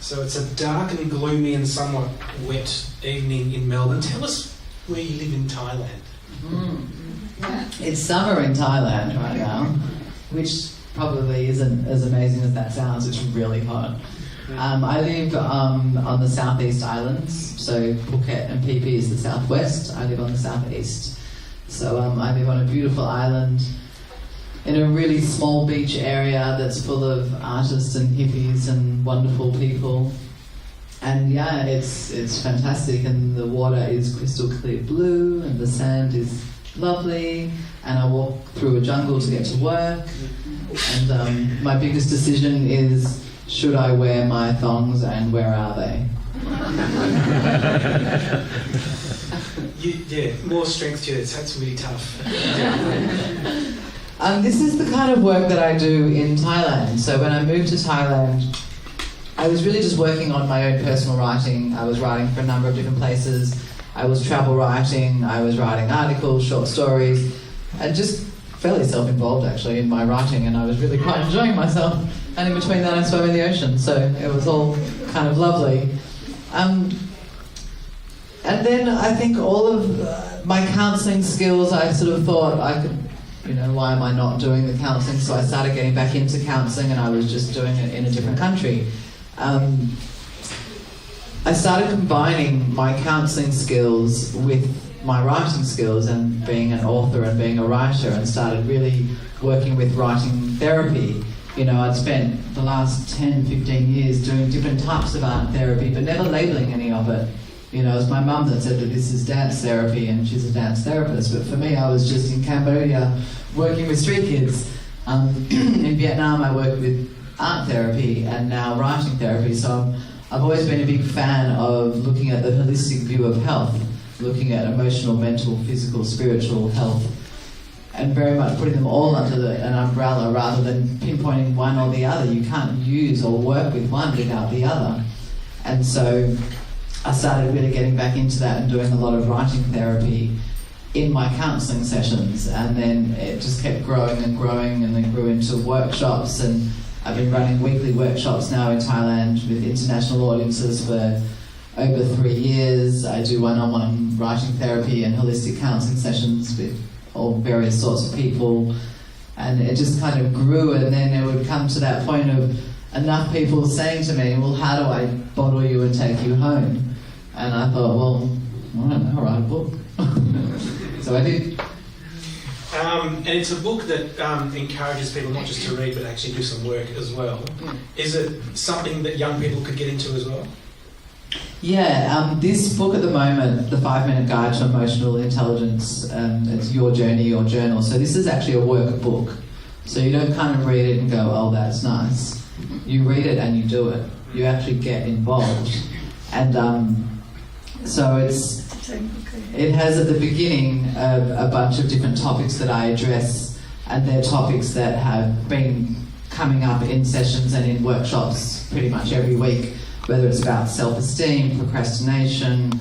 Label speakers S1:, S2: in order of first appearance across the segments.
S1: So it's a dark and gloomy and somewhat wet evening in Melbourne. Tell us where you live in Thailand.
S2: It's summer in Thailand right now, which probably isn't as amazing as that sounds. It's really hot. I live on the southeast islands, so Phuket and Phi Phi is the southwest. I live on the southeast. So I live on a beautiful island in a really small beach area that's full of artists and hippies and wonderful people. And yeah, it's fantastic, and the water is crystal clear blue and the sand is lovely, and I walk through a jungle to get to work. And my biggest decision is, should I wear my thongs and where are they?
S1: Yeah, more strength to you. That's really tough.
S2: This is the kind of work that I do in Thailand. So when I moved to Thailand, I was really just working on my own personal writing. I was writing for a number of different places. I was travel writing, I was writing articles, short stories, and just fairly self-involved actually in my writing, and I was really quite enjoying myself. And in between that I swam in the ocean, so it was all kind of lovely. And then I think all of my counselling skills, I sort of thought I could, why am I not doing the counselling? So I started getting back into counselling, and I was just doing it in a different country. I started combining my counselling skills with my writing skills and being an author and being a writer, and started really working with writing therapy. I'd spent the last 10, 15 years doing different types of art therapy, but never labelling any of it. It was my mum that said that this is dance therapy, and she's a dance therapist. But for me, I was just in Cambodia working with street kids. In Vietnam, I worked with art therapy and now writing therapy. So I've always been a big fan of looking at the holistic view of health, looking at emotional, mental, physical, spiritual health, and very much putting them all under an umbrella rather than pinpointing one or the other. You can't use or work with one without the other. And so I started really getting back into that and doing a lot of writing therapy in my counselling sessions, and then it just kept growing and growing, and then grew into workshops, and I've been running weekly workshops now in Thailand with international audiences for over 3 years. I do one-on-one writing therapy and holistic counselling sessions with all various sorts of people, and it just kind of grew. And then it would come to that point of enough people saying to me, well, how do I bottle you and take you home? And I thought, well, I don't know, write a book. So I did.
S1: And it's a book that encourages people not just to read but actually do some work as well. Is it something that young people could get into as well?
S2: Yeah, this book at the moment, The 5-Minute Guide to Emotional Intelligence, it's Your Journey, Your Journal. So this is actually a workbook. So you don't kind of read it and go, oh, that's nice. You read it and you do it. You actually get involved. And so it has at the beginning a bunch of different topics that I address, and they're topics that have been coming up in sessions and in workshops pretty much every week, whether it's about self-esteem, procrastination,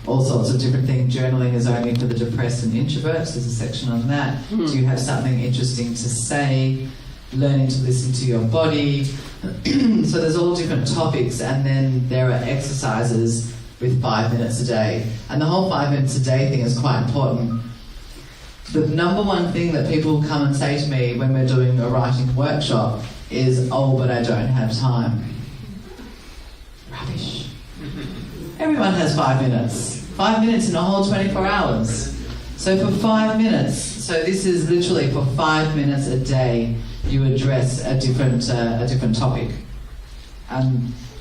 S2: all sorts of different things. Journaling is only for the depressed and introverts. There's a section on that. Do you have something interesting to say? Learning to listen to your body. So there's all different topics, and then there are exercises with 5 minutes a day. And the whole 5 minutes a day thing is quite important. The number one thing that people come and say to me when we're doing a writing workshop is, oh, but I don't have time. Rubbish. Everyone has 5 minutes. 5 minutes in a whole 24 hours. So for 5 minutes, so this is literally for 5 minutes a day, you address a different topic.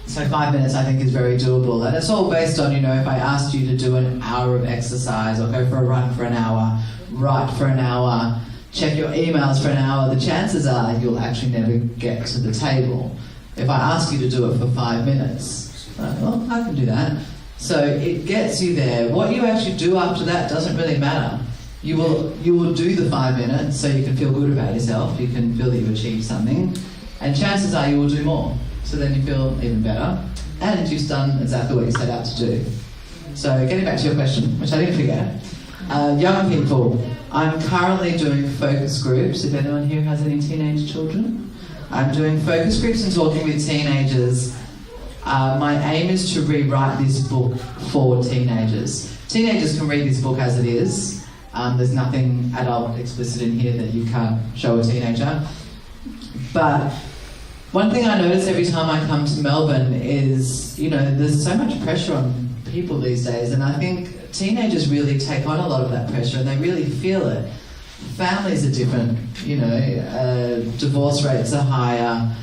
S2: So 5 minutes I think is very doable, and it's all based on, if I asked you to do an hour of exercise or go for a run for an hour, write for an hour, check your emails for an hour, the chances are you'll actually never get to the table. If I ask you to do it for 5 minutes, well, I can do that. So it gets you there. What you actually do after that doesn't really matter. You will do the 5 minutes so you can feel good about yourself, you can feel that you've achieved something, and chances are you will do more. So then you feel even better, and you've done exactly what you set out to do. So getting back to your question, which I didn't forget, young people, I'm currently doing focus groups. If anyone here has any teenage children, I'm doing focus groups and talking with teenagers My aim is to rewrite this book for teenagers. Teenagers can read this book as it is. There's nothing adult explicit in here that you can't show a teenager. But one thing I notice every time I come to Melbourne is, there's so much pressure on people these days, and I think teenagers really take on a lot of that pressure and they really feel it. Families are different, divorce rates are higher.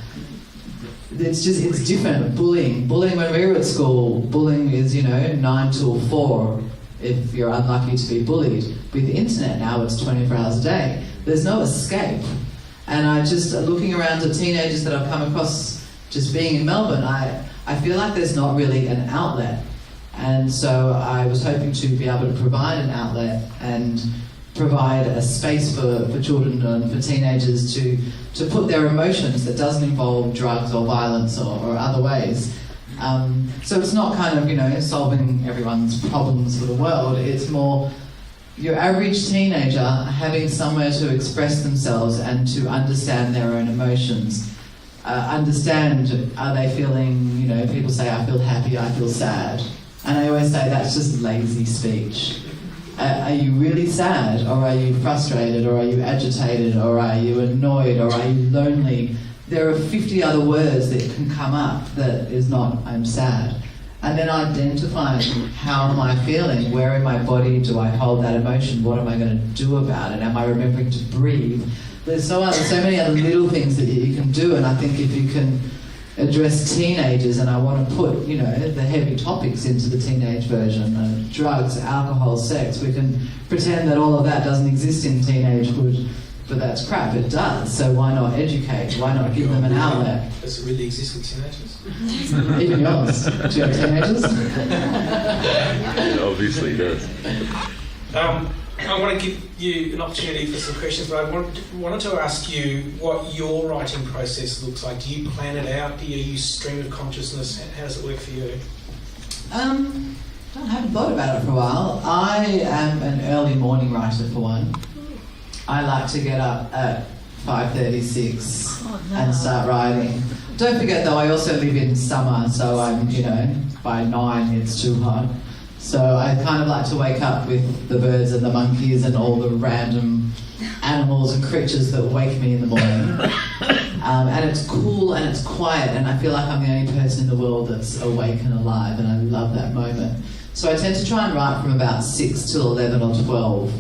S2: It's different. Bullying when we were at school, bullying is 9 till 4 if you're unlucky to be bullied. With the internet now, it's 24 hours a day. There's no escape. And I just, looking around at teenagers that I've come across just being in Melbourne, I feel like there's not really an outlet. And so I was hoping to be able to provide an outlet and provide a space for children and for teenagers to put their emotions that doesn't involve drugs or violence or other ways. So it's not kind of, solving everyone's problems for the world. It's more your average teenager having somewhere to express themselves and to understand their own emotions. Understand, are they feeling, people say, I feel happy, I feel sad. And I always say that's just lazy speech. Are you really sad, or are you frustrated, or are you agitated, or are you annoyed, or are you lonely? There are 50 other words that can come up that is not, I'm sad. And then identifying how am I feeling, where in my body do I hold that emotion, what am I going to do about it, am I remembering to breathe? There's so many other little things that you can do, and I think if you can address teenagers, and I want to put, the heavy topics into the teenage version, drugs, alcohol, sex, we can pretend that all of that doesn't exist in teenagehood, but that's crap, it does, so why not educate, why not give them an outlet?
S1: Does it really exist with teenagers?
S2: Even yours. Do you have teenagers?
S3: It obviously does.
S1: I want to give you an opportunity for some questions, but I wanted to ask you what your writing process looks like. Do you plan it out? Do you use stream of consciousness? How does it work for you?
S2: I haven't thought about it for a while. I am an early morning writer for one. I like to get up at 5:36 and start writing. Don't forget though, I also live in summer, so I'm, by 9 it's too hot. So I kind of like to wake up with the birds and the monkeys and all the random animals and creatures that wake me in the morning. And it's cool and it's quiet, and I feel like I'm the only person in the world that's awake and alive, and I love that moment. So I tend to try and write from about 6 till 11 or 12.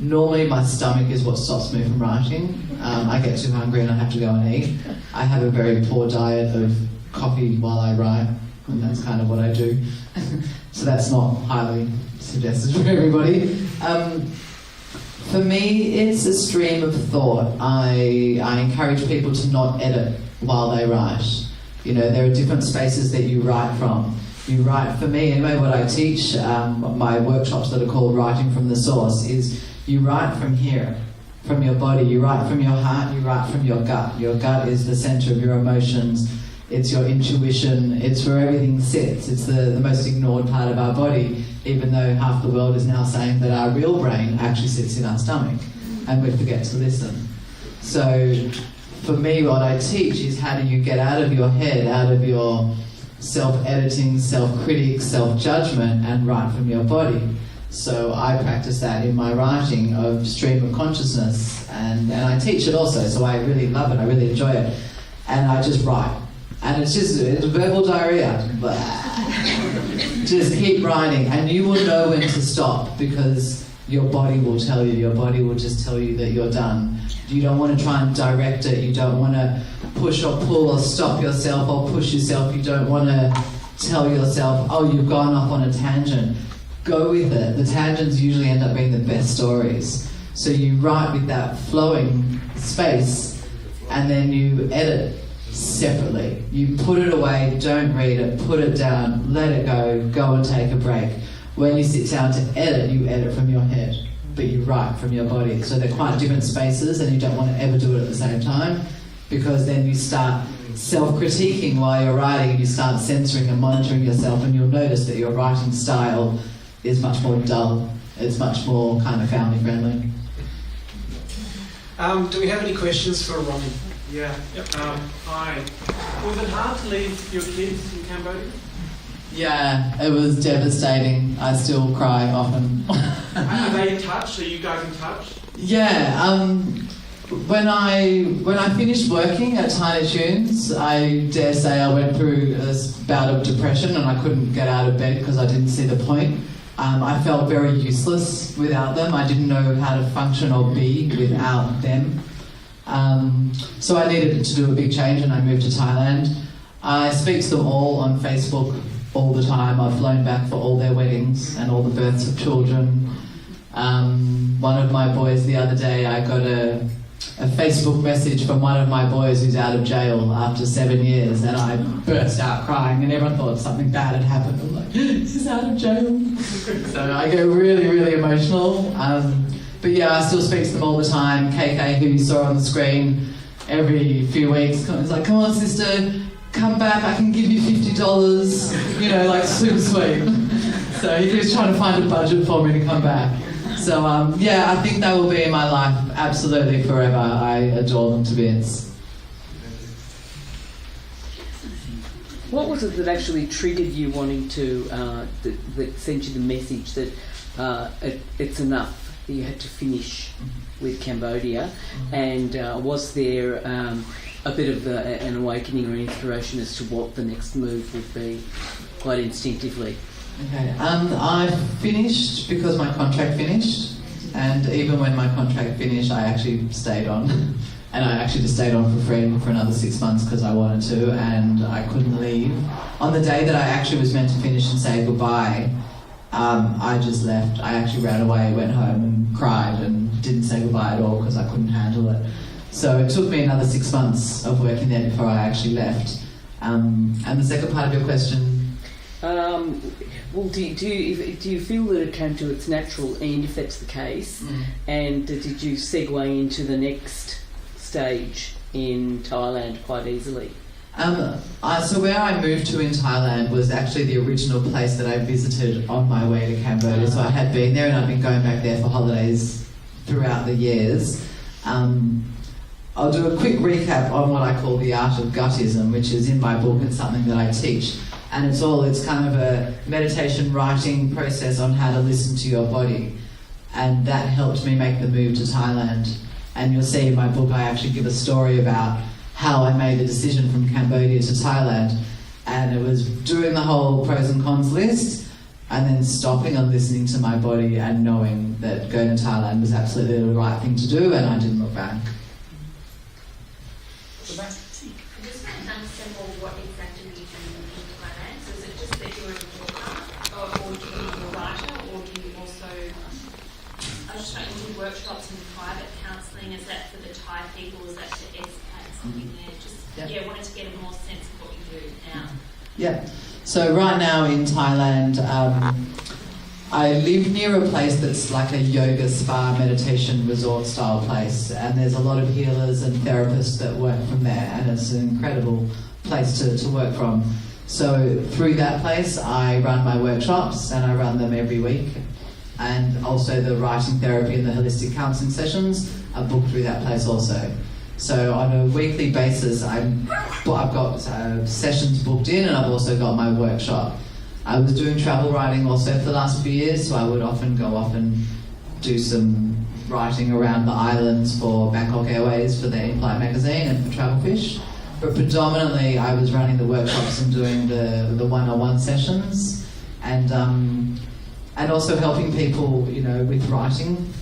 S2: Normally my stomach is what stops me from writing. I get too hungry and I have to go and eat. I have a very poor diet of coffee while I write, and that's kind of what I do. So that's not highly suggested for everybody. For me, it's a stream of thought. I encourage people to not edit while they write. There are different spaces that you write from. You write, for me anyway, what I teach, my workshops that are called Writing from the Source, is you write from here, from your body. You write from your heart, you write from your gut. Your gut is the center of your emotions. It's your intuition, it's where everything sits. It's the most ignored part of our body, even though half the world is now saying that our real brain actually sits in our stomach, and we forget to listen. So for me, what I teach is how do you get out of your head, out of your self-editing, self-critic, self-judgment, and write from your body. So I practice that in my writing of stream of consciousness, and I teach it also, so I really love it, I really enjoy it. And I just write. And it's verbal diarrhea. Just keep writing, and you will know when to stop, because your body will tell you. Your body will just tell you that you're done. You don't want to try and direct it. You don't want to push or pull or stop yourself or push yourself. You don't want to tell yourself, oh, you've gone off on a tangent. Go with it. The tangents usually end up being the best stories. So you write with that flowing space, and then you edit separately. You put it away, don't read it, put it down, let it go and take a break. When you sit down to edit, you edit from your head, but you write from your body. So they're quite different spaces, and you don't want to ever do it at the same time, because then you start self-critiquing while you're writing, and you start censoring and monitoring yourself, and you'll notice that your writing style is much more dull. It's much more kind of family friendly.
S1: Do we have any questions for Romi?
S4: Yeah.
S1: Yep.
S4: Hi. Was it hard to leave your kids in Cambodia?
S2: Yeah, it was devastating. I still cry often.
S4: Are they in touch? Are you guys in touch?
S2: Yeah, when I finished working at Tiny Tunes, I dare say I went through a bout of depression and I couldn't get out of bed because I didn't see the point. I felt very useless without them. I didn't know how to function or be without them. So I needed to do a big change and I moved to Thailand. I speak to them all on Facebook all the time. I've flown back for all their weddings and all the births of children. One of my boys the other day, I got a Facebook message from one of my boys who's out of jail after 7 years, and I burst out crying and everyone thought something bad had happened. I'm like, he's out of jail. So I get really, really emotional. But yeah, I still speak to them all the time. KK, who you saw on the screen, every few weeks, he's like, come on sister, come back, I can give you $50, you know, like super sweet. So he keeps trying to find a budget for me to come back. So yeah, I think they will be in my life absolutely forever. I adore them to bits.
S5: What was it that actually triggered you wanting to, that sent you the message that it's enough, that you had to finish with Cambodia? And was there a bit of an awakening or inspiration as to what the next move would be, quite instinctively?
S2: Okay, I finished because my contract finished, and even when my contract finished, I actually stayed on. And I actually just stayed on for free for another 6 months because I wanted to, and I couldn't leave. On the day that I actually was meant to finish and say goodbye, I just left. I actually ran away, went home and cried and didn't say goodbye at all because I couldn't handle it. So it took me another 6 months of working there before I actually left. And the second part of your question?
S5: Well, do you feel that it came to its natural end, if that's the case? And did you segue into the next stage in Thailand quite easily?
S2: So where I moved to in Thailand was actually the original place that I visited on my way to Cambodia. So I had been there and I've been going back there for holidays throughout the years. I'll do a quick recap on what I call the art of gutism, which is in my book and something that I teach. And it's kind of a meditation writing process on how to listen to your body. And that helped me make the move to Thailand. And you'll see in my book I actually give a story about how I made the decision from Cambodia to Thailand. And it was doing the whole pros and cons list and then stopping and listening to my body and knowing that going to Thailand was absolutely the right thing to do, and I didn't look back.
S6: I just want to understand more what exactly you do in Thailand. So is it just that you're a walker, or do you a writer, or do you also, I was just trying to do workshops and private counselling? Is that for the Thai people? Is that for expats living there? Just, I wanted to get a more sense of what you do now.
S2: Yeah. So right now in Thailand, I live near a place that's like a yoga, spa, meditation resort style place, and there's a lot of healers and therapists that work from there, and it's an incredible place to work from. So through that place I run my workshops, and I run them every week, and also the writing therapy and the holistic counselling sessions are booked through that place also. So on a weekly basis I've got sessions booked in, and I've also got my workshop. I was doing travel writing also for the last few years, so I would often go off and do some writing around the islands for Bangkok Airways for their in-flight magazine and for Travelfish. But predominantly I was running the workshops and doing the one-on-one sessions, and also helping people, with writing.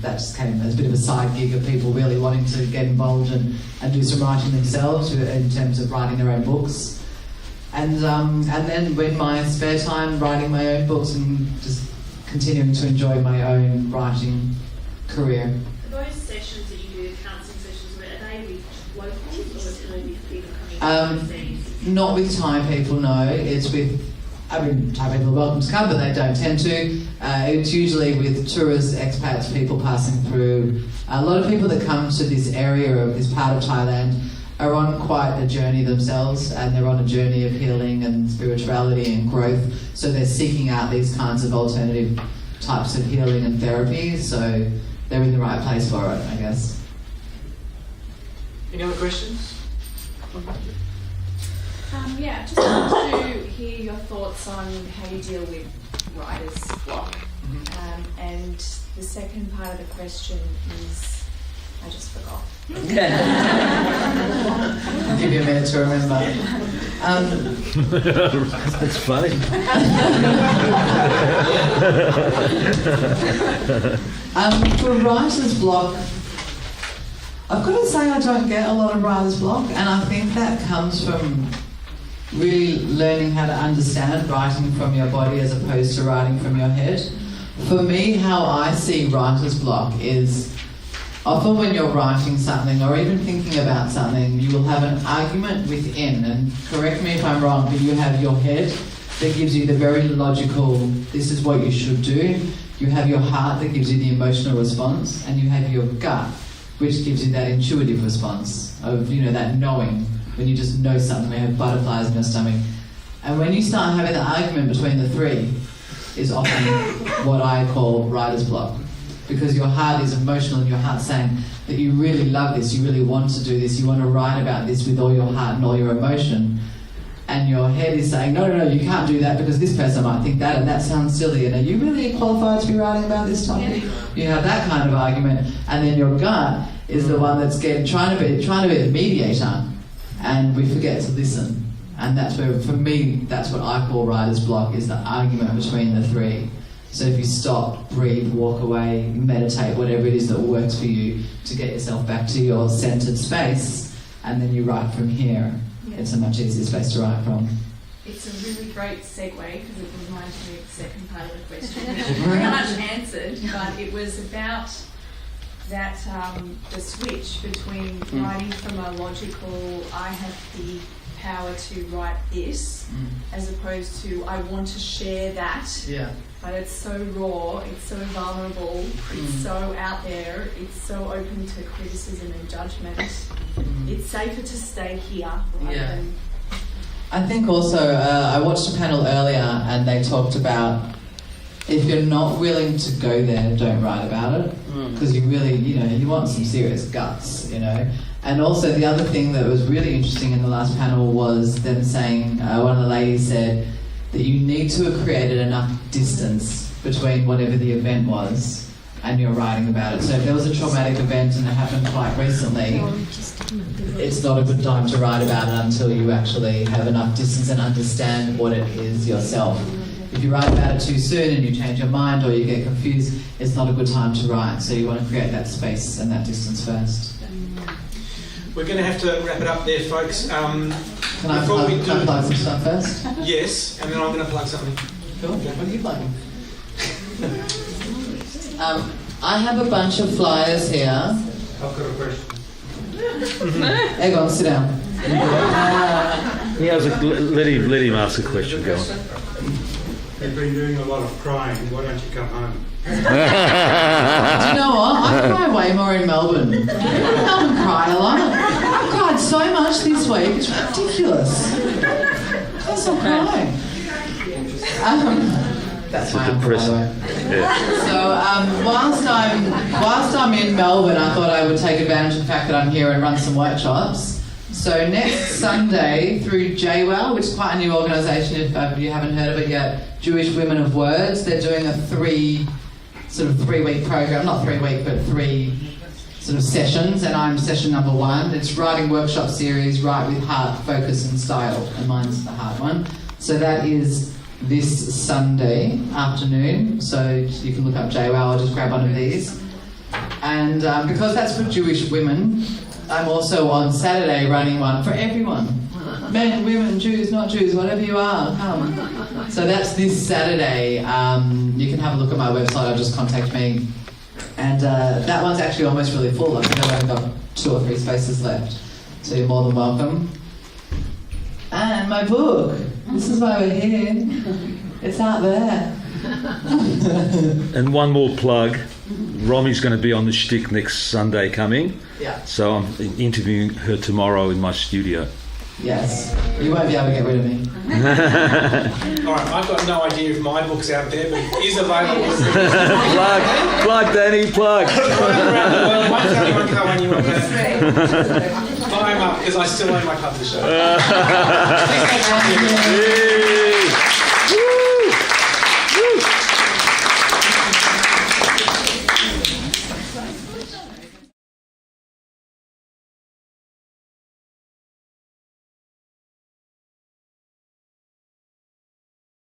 S2: That just came as a bit of a side gig of people really wanting to get involved and do some writing themselves in terms of writing their own books. And then when my spare time, writing my own books and just continuing to enjoy my own writing career.
S6: Those sessions that you do, counselling sessions, are they with locals, or is it with people coming from overseas?
S2: Not with Thai people, no. It's with, Thai people are welcome to come, but they don't tend to. It's usually with tourists, expats, people passing through. A lot of people that come to this area of this part of Thailand are on quite a journey themselves, and they're on a journey of healing and spirituality and growth, so they're seeking out these kinds of alternative types of healing and therapy, so they're in the right place for it, I guess.
S4: Any other questions?
S7: Yeah, I just wanted to hear your thoughts on how you deal with writer's block. And the second part of the question is, I just forgot.
S2: I'll give you a minute to remember.
S3: That's funny.
S2: For writer's block, I've got to say I don't get a lot of writer's block, and I think that comes from really learning how to understand writing from your body as opposed to writing from your head. For me, how I see writer's block is often when you're writing something or even thinking about something, you will have an argument within, and correct me if I'm wrong, but you have your head that gives you the very logical, this is what you should do. You have your heart that gives you the emotional response, and you have your gut, which gives you that intuitive response of, that knowing, when you just know something, you have butterflies in your stomach. And when you start having the argument between the three, is often what I call writer's block. Because your heart is emotional and your heart's saying that you really love this, you really want to do this, you want to write about this with all your heart and all your emotion. And your head is saying, no, you can't do that because this person might think that and that sounds silly. And are you really qualified to be writing about this topic? You have that kind of argument. And then your gut is the one that's trying to be the mediator. And we forget to listen. And that's where, for me, that's what I call writer's block, is the argument between the three. So if you stop, breathe, walk away, meditate, whatever it is that works for you to get yourself back to your centered space, and then you write from here.
S7: Yeah.
S2: It's a much easier space to write from.
S7: It's a really great segue because it reminds me of the second part of the question, which you very much answered, but it was about that the switch between writing from a logical, I have the power to write this, as opposed to I want to share that.
S2: Yeah.
S7: But it's so raw, it's so vulnerable, it's so out there, it's so open to criticism and judgment. It's safer to stay here rather than...
S2: I think also, I watched a panel earlier and they talked about if you're not willing to go there, don't write about it. Because you really, you want some serious guts, And also the other thing that was really interesting in the last panel was them saying, one of the ladies said, that you need to have created enough distance between whatever the event was and you're writing about it. So if there was a traumatic event and it happened quite recently, it's not a good time to write about it until you actually have enough distance and understand what it is yourself. If you write about it too soon and you change your mind or you get confused, it's not a good time to write. So you want to create that space and that distance first.
S1: We're going to have to wrap it up there, folks.
S2: Can I plug some stuff first?
S1: Yes, and then I'm going to plug something.
S2: Cool. What are you plugging? I have a bunch of flyers here.
S8: I've got a question.
S2: Egon, sit down.
S3: He has let him ask a question. Go on.
S8: You've been doing a lot of crying. Why don't you come home?
S2: Do you know what? I cry way more in Melbourne. Melbourne cry a lot. I've cried so much this week. It's ridiculous. I'm still crying. That's my uncle, by the way.
S3: Yeah.
S2: So whilst I'm in Melbourne, I thought I would take advantage of the fact that I'm here and run some workshops. So next Sunday through JWOW, which is quite a new organisation if you haven't heard of it yet, Jewish Women of Words, they're doing a 3 week program, not 3 week, but 3 sort of sessions, and I'm session number 1. It's writing workshop series, Write with Heart, Focus and Style, and mine's the heart one. So that is this Sunday afternoon, so you can look up JWOW or just grab one of these. And because that's for Jewish women, I'm also on Saturday running one for everyone. Men, women, Jews, not Jews, whatever you are, come. So that's this Saturday. You can have a look at my website or just contact me. And that one's actually almost really full. I think I've only got 2 or 3 spaces left. So you're more than welcome. And my book. This is why we're here. It's out there.
S3: And one more plug. Romi's going to be on the shtick next Sunday coming.
S2: Yeah.
S3: So I'm interviewing her tomorrow in my studio.
S2: Yes. You won't be able to get rid of me.
S1: All right, I've got no idea if my book's out there, but it is available.
S3: Plug, Danny, plug.
S1: Around the world, why can't anyone come when you want to? Buy them up, because I still own my publisher. Please don't copy it.